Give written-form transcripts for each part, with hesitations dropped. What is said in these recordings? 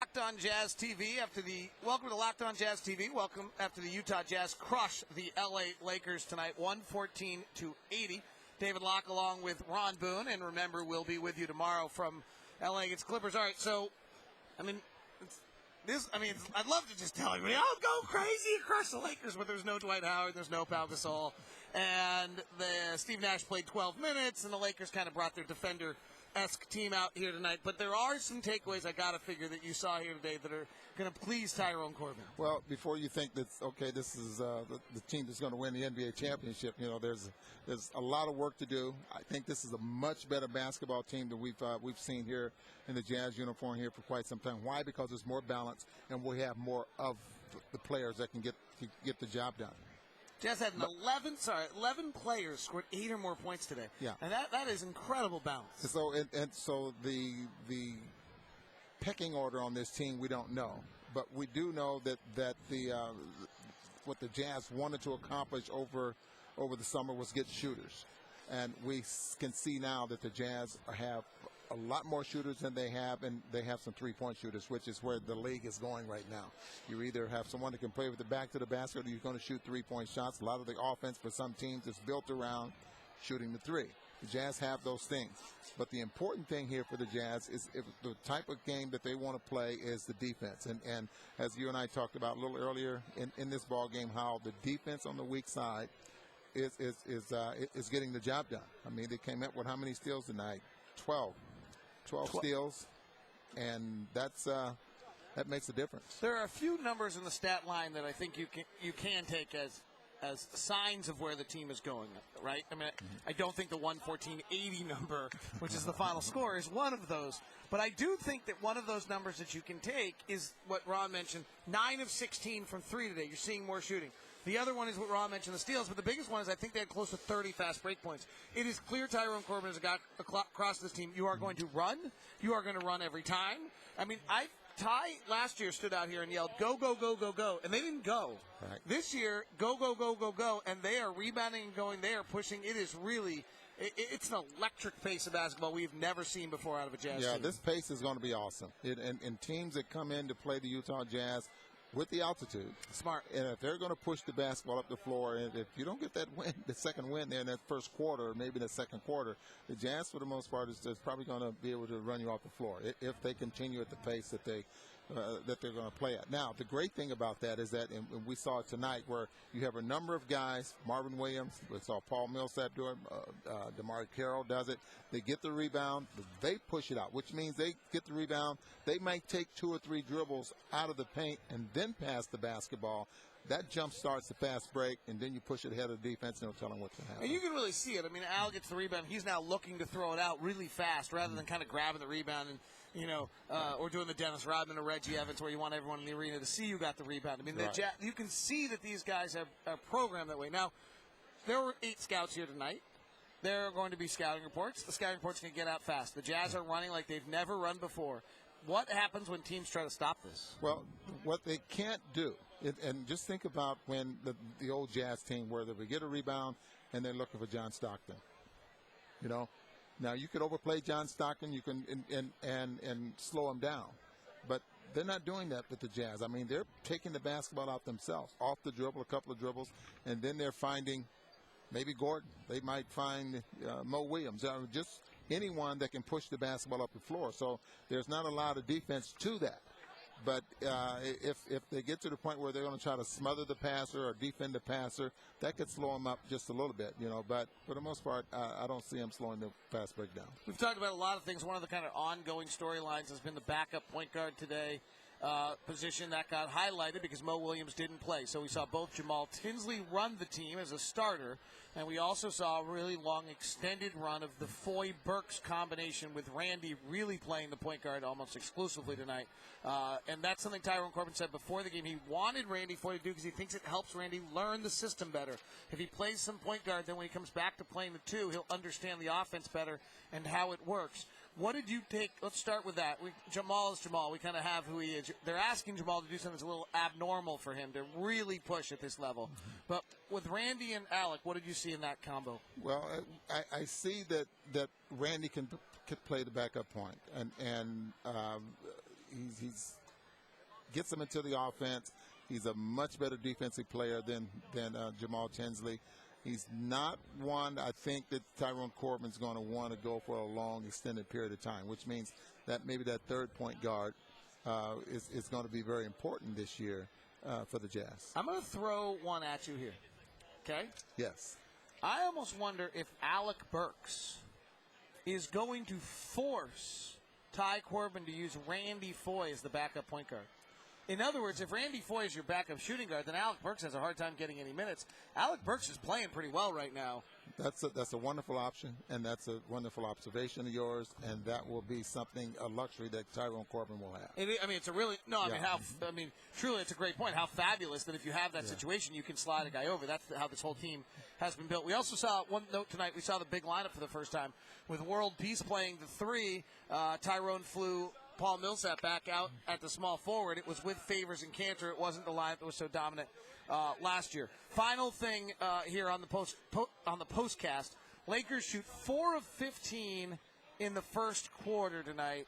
Locked On Jazz TV welcome to Locked On Jazz TV. Welcome after the Utah Jazz crush the LA Lakers tonight, 114-80. David Locke along with Ron Boone, and remember, we'll be with you tomorrow from LA against Clippers. All right, so I'd love to just tell everybody, oh, go crazy and crush the Lakers, but there's no Dwight Howard, there's no Pau Gasol, and Steve Nash played 12 minutes, and the Lakers kind of brought their defender-esque team out here tonight. But there are some takeaways I got to figure that you saw here today that are going to please Tyrone Corbin. Well, before you think that, okay, this is the team that's going to win the NBA championship, there's a lot of work to do. I think this is a much better basketball team than we've seen here in the Jazz uniform here for quite some time. Why? Because there's more balance, and we have more of the players that can get the job done. Jazz had 11 players scored 8 or more points today. Yeah. And that is incredible balance. So the pecking order on this team we don't know, but we do know that what the Jazz wanted to accomplish over the summer was get shooters, and we can see now that the Jazz have a lot more shooters than they have, and they have some three-point shooters, which is where the league is going right now. You either have someone that can play with the back to the basket, or you're going to shoot three-point shots. A lot of the offense for some teams is built around shooting the three. The Jazz have those things. But the important thing here for the Jazz is if the type of game that they want to play is the defense. And as you and I talked about a little earlier in this ball game, how the defense on the weak side is getting the job done. I mean, they came up with how many steals tonight? 12 steals, and that makes a difference. There are a few numbers in the stat line that I think you can take as signs of where the team is going, right? I mean, I don't think the 114-80 number, which is the final score, is one of those. But I do think that one of those numbers that you can take is what Ron mentioned, 9 of 16 from 3 today. You're seeing more shooting. The other one is what Ron mentioned, the steals. But the biggest one is I think they had close to 30 fast break points. It is clear Tyrone Corbin has got across this team. You are going to run. You are going to run every time. I mean, Ty last year stood out here and yelled, go, go, go, go, go, and they didn't go. Right. This year, go, go, go, go, go, and they are rebounding and going. They are pushing. It is really it's an electric pace of basketball we've never seen before out of a Jazz team. Yeah, this pace is going to be awesome. And teams that come in to play the Utah Jazz with the altitude. Smart. And if they're going to push the basketball up the floor, and if you don't get that win, the second win there in that first quarter, or maybe the second quarter, the Jazz, for the most part, is probably going to be able to run you off the floor if they continue at the pace that they're going to play at. Now, the great thing about that is that, and we saw it tonight, where you have a number of guys, Marvin Williams, we saw Paul Millsap do it, DeMar Carroll does it. They get the rebound, they push it out, which means they get the rebound. They might take 2 or 3 dribbles out of the paint and then pass the basketball. That jump starts the fast break, and then you push it ahead of the defense, and they'll tell them what to happen. And you can really see it. I mean, Al gets the rebound. He's now looking to throw it out really fast rather than kind of grabbing the rebound and, or doing the Dennis Rodman or Reggie Evans where you want everyone in the arena to see you got the rebound. I mean, right. You can see that these guys are programmed that way. Now, there were 8 scouts here tonight. There are going to be scouting reports. The scouting reports can get out fast. The Jazz are running like they've never run before. What happens when teams try to stop this? Well, what they can't do, and just think about when the old Jazz team where they would get a rebound and they're looking for John Stockton. Now you could overplay John Stockton, you can and slow him down, but they're not doing that with the Jazz. I mean, they're taking the basketball out themselves, off the dribble, a couple of dribbles, and then they're finding maybe Gordon. They might find Mo Williams, just anyone that can push the basketball up the floor. So there's not a lot of defense to that. But if they get to the point where they're going to try to smother the passer or defend the passer, that could slow them up just a little bit, But for the most part, I don't see them slowing the fast break down. We've talked about a lot of things. One of the kind of ongoing storylines has been the backup point guard today. Position that got highlighted because Mo Williams didn't play. So we saw both Jamal Tinsley run the team as a starter, and we also saw a really long extended run of the Foy-Burks combination with Randy really playing the point guard almost exclusively tonight. And that's something Tyrone Corbin said before the game. He wanted Randy Foy to do because he thinks it helps Randy learn the system better. If he plays some point guard, then when he comes back to playing the 2, he'll understand the offense better and how it works. What did you take? Let's start with that. Jamal is Jamal. We kind of have who he is. They're asking Jamal to do something that's a little abnormal for him to really push at this level. But with Randy and Alec, what did you see in that combo? Well, I see that Randy can play the backup point, and he's gets them into the offense. He's a much better defensive player than Jamal Tinsley. He's not one, I think, that Tyrone Corbin's going to want to go for a long, extended period of time, which means that maybe that third point guard is going to be very important this year for the Jazz. I'm going to throw one at you here, okay? Yes. I almost wonder if Alec Burks is going to force Ty Corbin to use Randy Foye as the backup point guard. In other words, if Randy Foye is your backup shooting guard, then Alec Burks has a hard time getting any minutes. Alec Burks is playing pretty well right now. That's a wonderful option, and that's a wonderful observation of yours, and that will be something, a luxury that Tyrone Corbin will have. It's a really truly, it's a great point. How fabulous that if you have that situation, you can slide a guy over. That's how this whole team has been built. We also saw one note tonight. We saw the big lineup for the first time with World Peace playing the three. Tyrone flew Paul Millsap back out at the small forward. It was with Favors and Cantor. It wasn't the lineup that was so dominant last year. Final thing here on the postcast. Lakers shoot 4 of 15 in the first quarter tonight.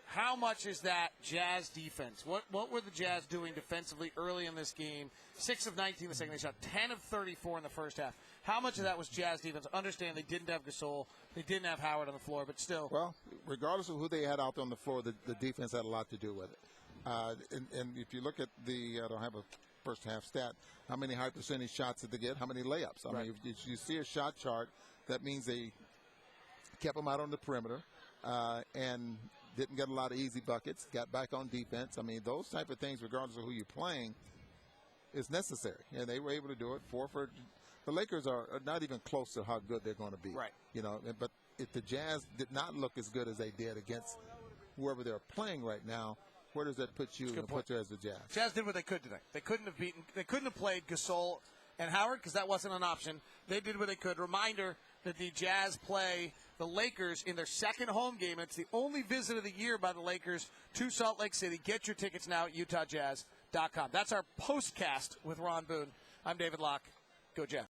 How much is that Jazz defense? What were the Jazz doing defensively early in this game? 6 of 19 in the second. They shot 10 of 34 in the first half. How much of that was Jazz defense? Understand they didn't have Gasol. They didn't have Howard on the floor, but still. Well, regardless of who they had out there on the floor, the defense had a lot to do with it. And if you look at I don't have a first half stat, how many high percentage shots did they get? How many layups? I mean, if you see a shot chart, that means they kept them out on the perimeter and didn't get a lot of easy buckets, got back on defense. I mean, those type of things, regardless of who you're playing, is necessary. And they were able to do it. The Lakers are not even close to how good they're going to be. Right. But if the Jazz did not look as good as they did against whoever they're playing right now, where does that put you and put you as the Jazz? Jazz did what they could tonight. They couldn't have played Gasol and Howard because that wasn't an option. They did what they could. Reminder that the Jazz play the Lakers in their second home game. It's the only visit of the year by the Lakers to Salt Lake City. Get your tickets now at UtahJazz.com. That's our postcast with Ron Boone. I'm David Locke. Go Jazz.